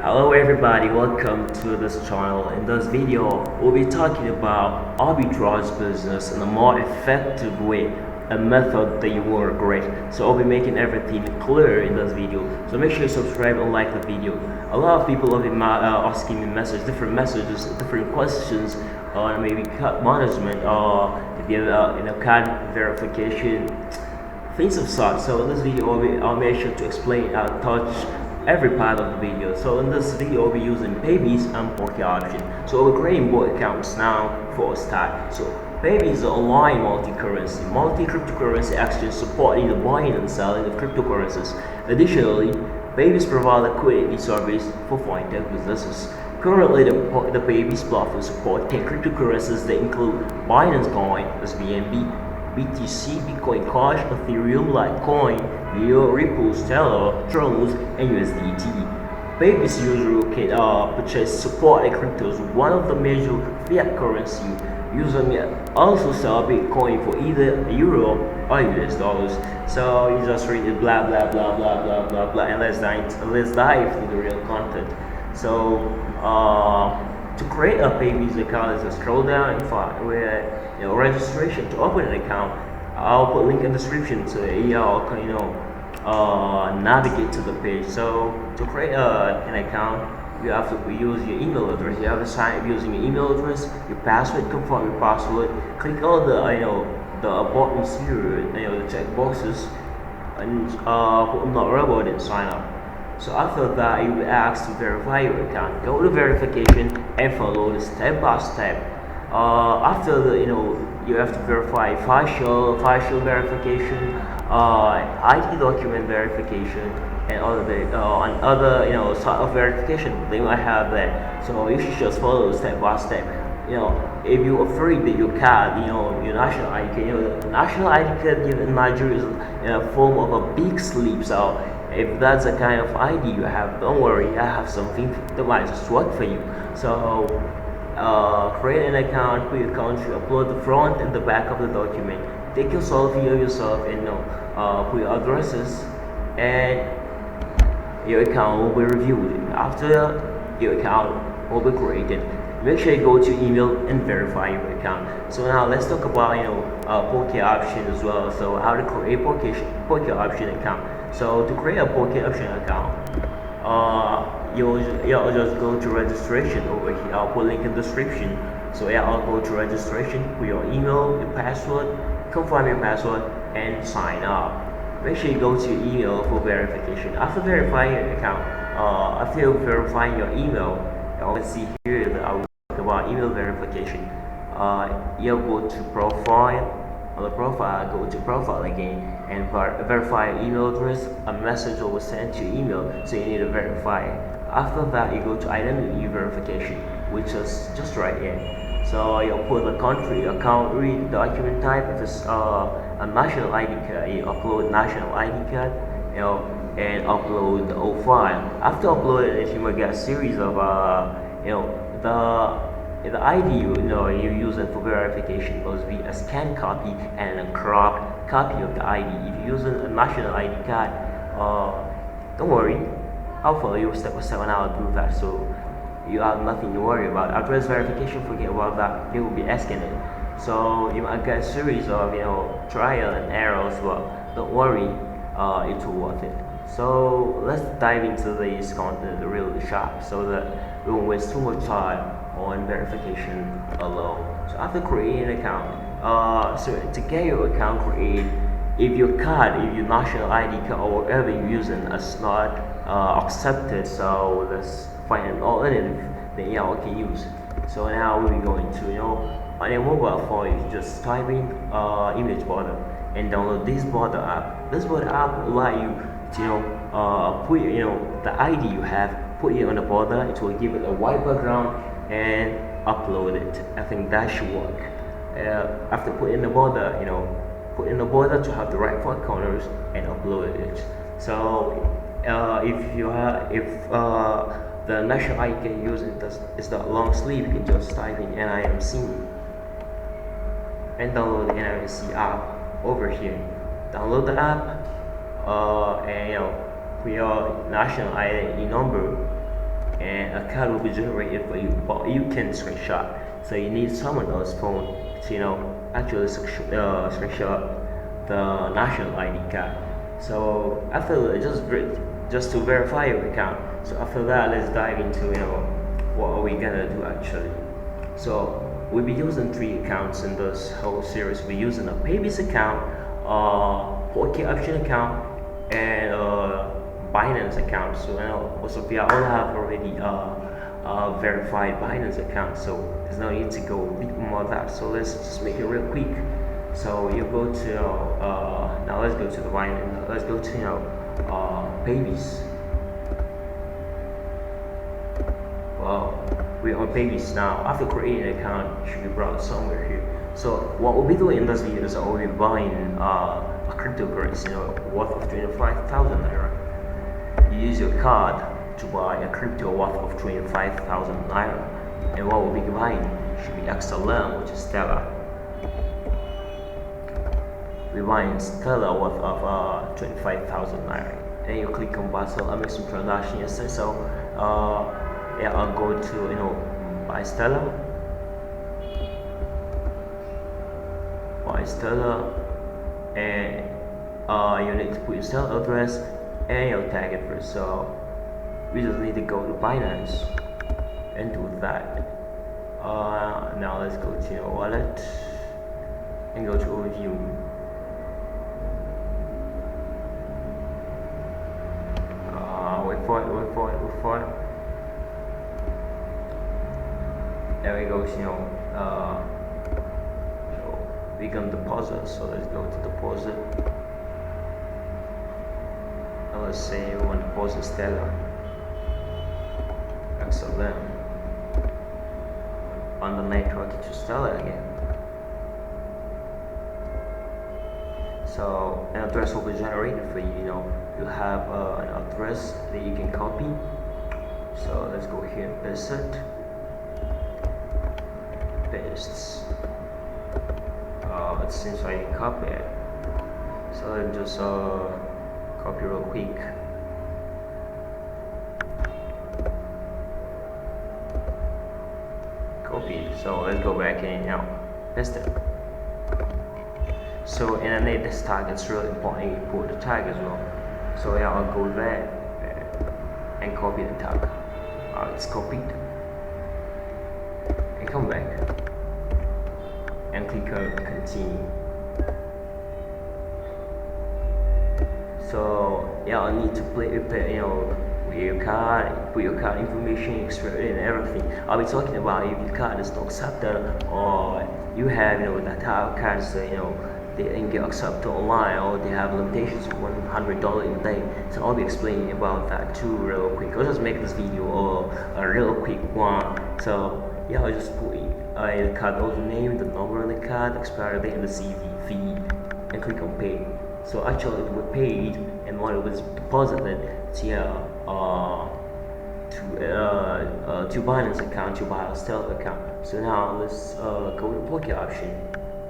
Hello everybody, welcome to this channel. In this video, we'll be talking about arbitrage business in a more effective way, a method that you won't regret. So I'll be making everything clear in this video. So make sure you subscribe and like the video. A lot of people have been asking me different messages, different questions on maybe card management or card verification, things of such. So in this video, I'll make sure to explain and touch every part of the video. So in this video, I'll be using Paybis and PocketOption. So we're creating both accounts now for a start. So Paybis is an online multi-currency, multi-cryptocurrency exchange supporting the buying and selling of cryptocurrencies. Additionally, Paybis provides a liquidity service for fintech businesses. Currently, the Paybis platform supports 10 cryptocurrencies that include Binance Coin, SBNB, BTC, Bitcoin Cash, Ethereum, Litecoin, Leo, Ripple, Stellar, Tron, and USDT. Baby's user can purchase supported cryptos, one of the major fiat currency. User may also sell Bitcoin for either Euro or US dollars. So you just read it, blah blah blah blah blah blah blah, and let's dive into the real content. So to create a Paybis account, just scroll down and find where registration to open an account. I'll put link in the description to y'all can navigate to the page. So to create an account, you have to use your email address. You have to sign up using your email address, your password, confirm your password, click all the the buttons here, the check boxes, and put not robot and sign up. So after that, you will ask to verify your account. Go to verification and follow the step by step. After the you have to verify facial verification, ID document verification, and other sort of verification they might have that. So you should just follow step by step. If you're afraid that your card, your national ID card, the national ID card in Nigeria is in a form of a big slip. So if that's the kind of ID you have, don't worry, I have something that might just work for you. So create an account, put your country, upload the front and the back of the document, take your selfie of yourself, and put your addresses, and your account will be reviewed. After your account will be created, make sure you go to email and verify your account. So now let's talk about PocketOption as well. So how to create PocketOption account. So to create a PocketOption account, you'll just go to registration over here. I'll put link in the description. So I'll go to registration, put your email, your password, confirm your password, and sign up. Make sure you go to your email for verification. After verifying your account, after verifying your email, you can see here that I will talk about email verification. You'll go to profile. On the profile, go to profile again and verify your email address. A message will send to your email, so you need to verify it. After that, you go to identity verification, which is just right here. So you'll put the country, account, read, document type. If it's a national ID card, you upload national ID card, and upload the old file. After uploading it, you will get a series of the ID you're using for verification must be a scanned copy and a cropped copy of the ID. If you're using a national ID card, don't worry, I'll follow you step by step and I'll do that, so you have nothing to worry about. Address verification, forget about that, they will be asking it. So you might get a series of trial and errors, but don't worry, it's worth it. So let's dive into this content really sharp so that we won't waste too much time on verification alone. So after creating an account, so to get your account created, if your national ID card or whatever you're using is not accepted, so let's find an alternative that y'all can use. So now we're going to on your mobile phone, you just type in image border and download this border app. This border app will allow you to put the ID you have, put it on the border. It will give it a white background and upload it. I think that should work. After putting the border, put in the border to have the right four corners and upload it. So if the national ID you use is the long sleeve, you can just type in NIMC and download the NIMC app over here. Download the app and put your national ID number and a card will be generated for you, but you can screenshot. So you need someone else's phone to actually screenshot the national ID card. So after that, just to verify your account. So after that, let's dive into what are we gonna do actually. So we'll be using 3 accounts in this whole series. We'll be using a Paybis account, PocketOption account, and Binance account. So most of y'all all have already verified Binance account, so there's no need to go deep more that. So let's just make it real quick. So you go to now let's go to the Binance. Let's go to Paybis. Well, we're on Paybis now. After creating an account, you should be brought somewhere here. So what we'll be doing in this video is we'll be buying a cryptocurrency, worth of 25,000 naira. You use your card to buy a crypto worth of 25,000 naira, and what we'll be buying should be XLM, which is Stellar. We're buying Stellar worth of 25,000 naira. Then you click on buy. So I'll make some transaction yesterday. So yeah, I'll go to buy Stellar. Buy Stellar, and you need to put your sell address and your tag address. So we just need to go to Binance and do that. Now let's go to your wallet and go to overview. Wait for it. There we go. We can deposit. So let's go to deposit. And let's say we want to deposit Stellar. Excellent. On the network, to Stellar again. So an address will be generated for you. You have an address that you can copy. So let's go here and paste it. Paste. It seems I can copy it. So let's just copy real quick. Copy. So let's go back in now. Paste it. So in a this tag, it's really important you put the tag as well. So yeah, I'll go there and copy the tag. It's copied. And come back and click on continue. So yeah, I need to play with your card, put your card information, expiry and everything. I'll be talking about if your card is not accepted, or you have that type of cards that they didn't get accepted online, or they have limitations of $100 in a day. So I'll be explaining about that too real quick. I'll just make this video a real quick one. So yeah, I'll just put the card holder name, the number on the card, expiry date, and the CVV, and click on pay. So actually it was paid, and when it was deposited to Binance account, to buy a Stellar account. So now let's go to PocketOption,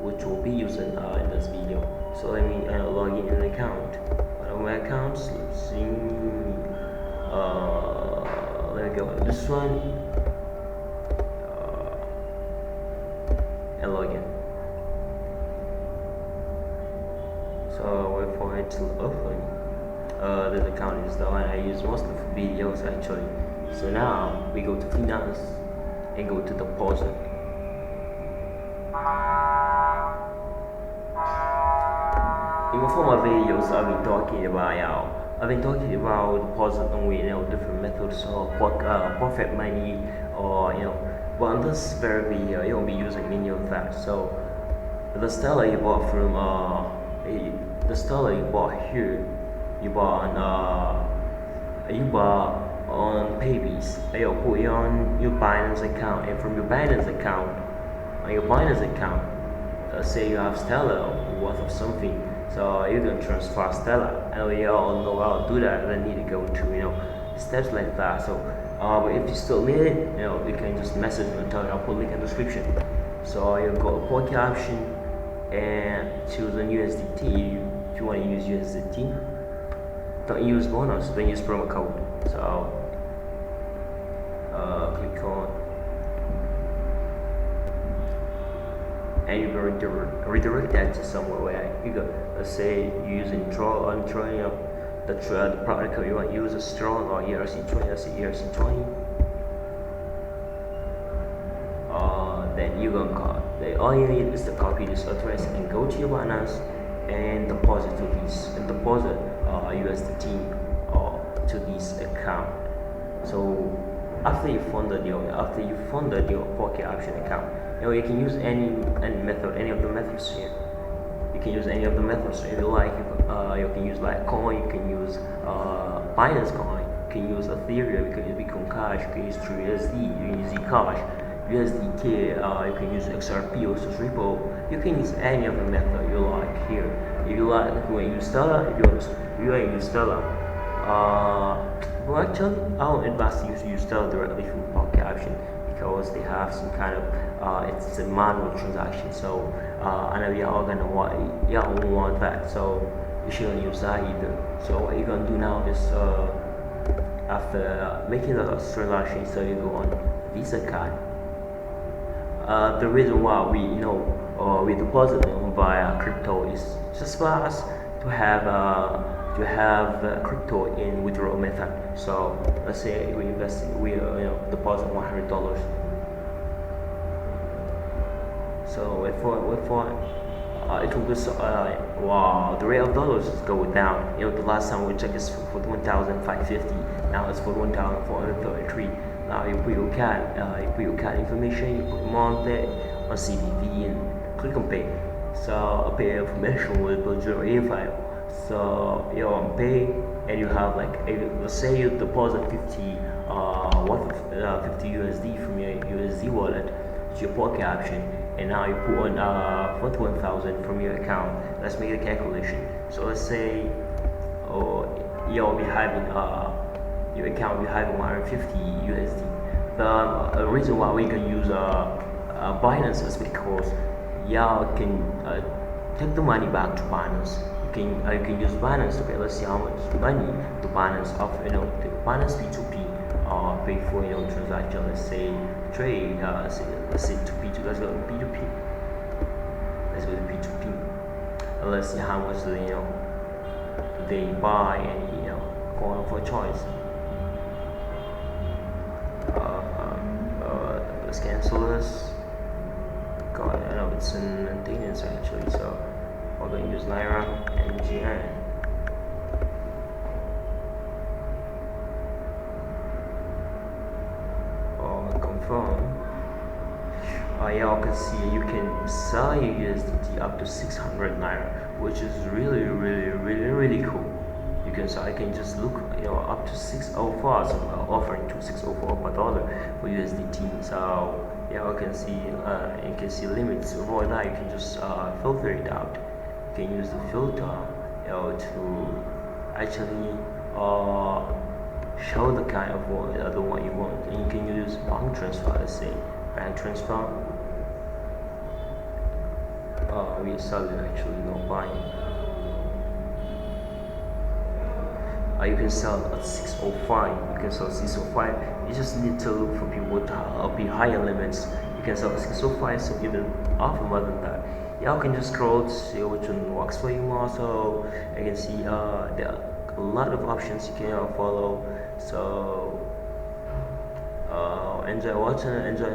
which we'll be using in this video. So let me log in an account. One of my accounts, let's see. Let me go with this one and log in. So wait for it to open. This account is the one I use most of the videos actually. So now we go to finance and go to deposit. In my former videos, I've been talking about deposit and different methods of profit money, or but in this very video you won't be using any of that. So the Stellar you bought from the Stellar you bought here, you bought on Paybis. You put it on your Binance account, and from your Binance account, say you have Stellar worth of something, so you can transfer Stellar. I know you all know how to do that. I need to go to steps like that. So but if you still need it, you can just message me and tell me. I'll put link in the description. So you go to PocketOption and choose an USDT. If you want to use USDT, don't use bonus, don't use promo code. So and you can redirect that to somewhere where you go. Let's say you're using the product you want to use is strong or ERC20. Let's say ERC20. Then you're gonna call. All you need is to copy this address and go to your Binance and deposit USDT to this account. So after you funded your PocketOption account, you can use any of the methods here. You can use any of the methods if you like. You can use Litecoin, you can use Binance Coin, you can use Ethereum, you can use Bitcoin Cash, you can use TrueUSD, you can use Zcash, USDT, you can use XRP or Ripple. You can use any of the method you like here. If you like, if you want to use Stellar, if you want to use Stellar. Well, actually, I would advise you to use Stellar directly from PocketOption because they have some kind of it's a manual transaction. So I know y'all won't want that. So you shouldn't use that either. So what you're gonna do now is after making the transaction, so you go on Visa card. The reason why we deposit them via crypto is just for us to have crypto in withdrawal method. So let's say we deposit $100. So it will just wow, the rate of dollars is going down. The last time we checked is for 1,550. Now it's for 1,433. Now you put your card information, you put amount there on CVV and click on pay. So pay information will be generated file. So you're on pay and you have let's say you deposit 50 USD from your USD wallet to your PocketOption, and now you put on 41,000 from your account. Let's make a calculation. So let's say you'll be having your account will be having 150 USD. The reason why we can use Binance is because y'all can take the money back to Binance. You can use Binance to pay. Let's see how much money to Binance of the Binance P2P pay for transaction. Let's say trade. Let's say to P2. Let's go to P2P. Let's go to P2P. And let's see how much they buy and coin for choice. Let's cancel this. God, I know it's in maintenance actually, so we're going to use Naira and GN. Confirm. Y'all can see you can sell your USDT up to 600 Naira, which is really cool. You can just look up to 604, so we're offering to 604 per dollar for USDT. So y'all can see you can see limits. To avoid that, you can just filter it out. You can use the filter to actually show the kind of the one you want, and you can use bank transfer. Let's say bank transfer. We are selling actually, not buying. You can sell at 605. You can sell 605. You just need to look for people to be higher limits. You can sell at 605, so even offer more than that. Y'all can just scroll to see which one works for you more. So you can see there are a lot of options you can follow. So enjoy watching, enjoy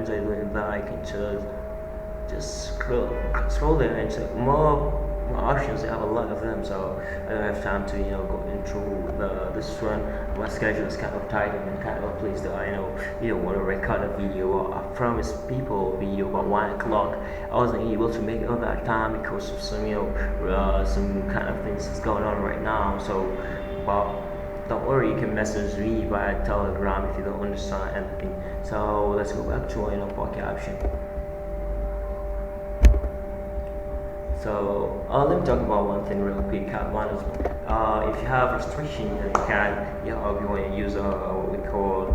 doing that. You can just scroll there and check more options. They have a lot of them, so I don't have time to go into this one. My schedule is kind of tight and kind of a place that I want to record a video. I promised people a video about 1 o'clock. I wasn't able to make it on that time because of some some kind of things that's going on right now. So but don't worry, you can message me via Telegram if you don't understand anything. So let's go back to PocketOption. So let me talk about one thing real quick. One is if you have restriction, you you want to use what we call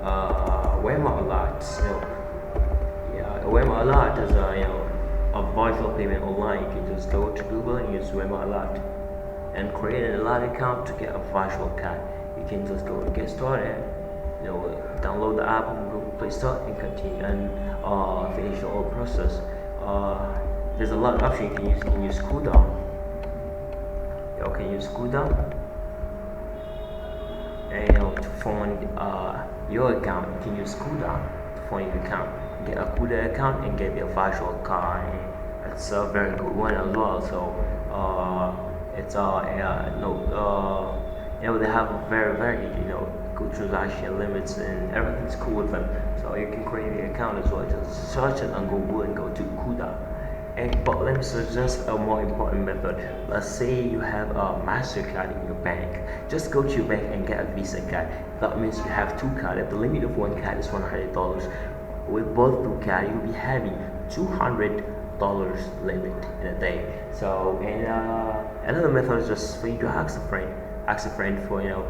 WEMA alerts. WEMA alert is a virtual payment online. You can just go to Google and use WEMA alert and create an alert account to get a virtual card. You can just go and get started. download the app on Google Play Store and continue and finish the whole process. There's a lot of options you can use. You can use cooldown. You can use cooldown, and to fund your account, you can use cooldown to fund your account. Get a CUDA account and get their virtual card. It's a very good one as well. So it's they have a very good transaction limits and everything's cool with them. So you can create the account as well. Just search it on Google and go to CUDA. But let me suggest a more important method. Let's say you have a MasterCard in your bank. Just go to your bank and get a Visa card. That means you have two cards. The limit of one card is $100. With both two cards, you'll be having $200 limit in a day. So, and another method is just for you to ask a friend. Ask a friend for to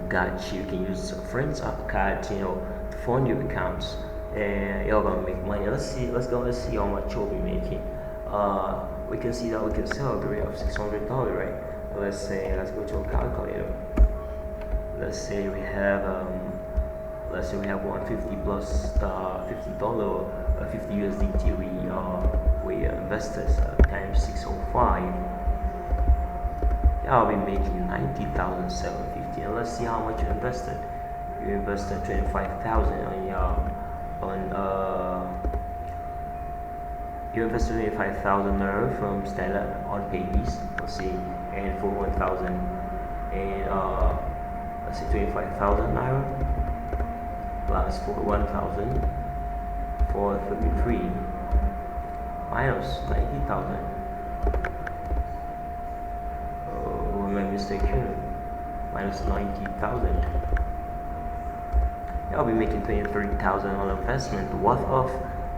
guide you. You can use a friend's card to fund your accounts. And you're gonna make money. Let's go and see how much you'll be making. We can see that we can sell the rate of $600, right? Let's go to a calculator. Let's say we have 150 plus $50 50 USDT we invested times 605. Yeah, I'll be making 90,750. And let's see how much you invested. You invested 25,000 you invested 25,000 naira from Stella on Paybis, let's see, and for 1,000 and let's say 25,000 naira plus for 1,000 for 33 minus 90,000. Oh, my mistake here. Minus 90,000. I'll be making 23,000 on investment worth of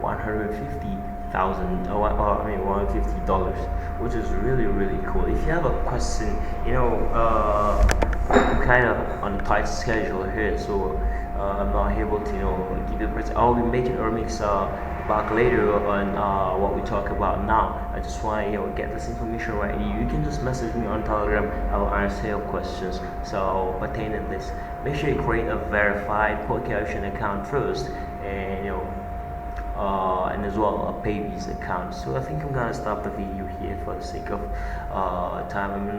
$150,000, which is really cool. If you have a question, I'm kind of on a tight schedule here, so I'm not able to give you the price. I'll be making a remix back later on what we talk about now. I just want to get this information right. You can just message me on Telegram. I will answer your questions. So pertaining to this, make sure you create a verified PocketOption account first, and and as well a Paybis account. So I think I'm gonna stop the video here for the sake of time. I'm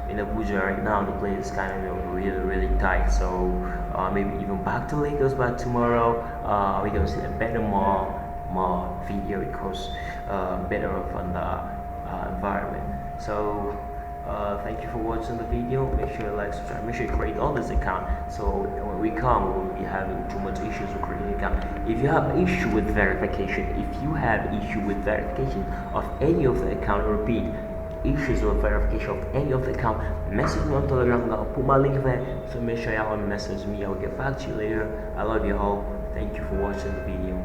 in Abuja right now. The place is kind of really tight, so maybe even back to Lagos by tomorrow. We're gonna see a better more video because better of on the environment. So thank you for watching the video. Make sure you like, subscribe, make sure you create all this account, so when we come we won't be having too much issues with creating account. If you have issue with verification, of any of the account, repeat, issues with verification of any of the account, message me on Telegram. I'll put my link there, so make sure y'all message me. I'll get back to you later. I love you all. Thank you for watching the video.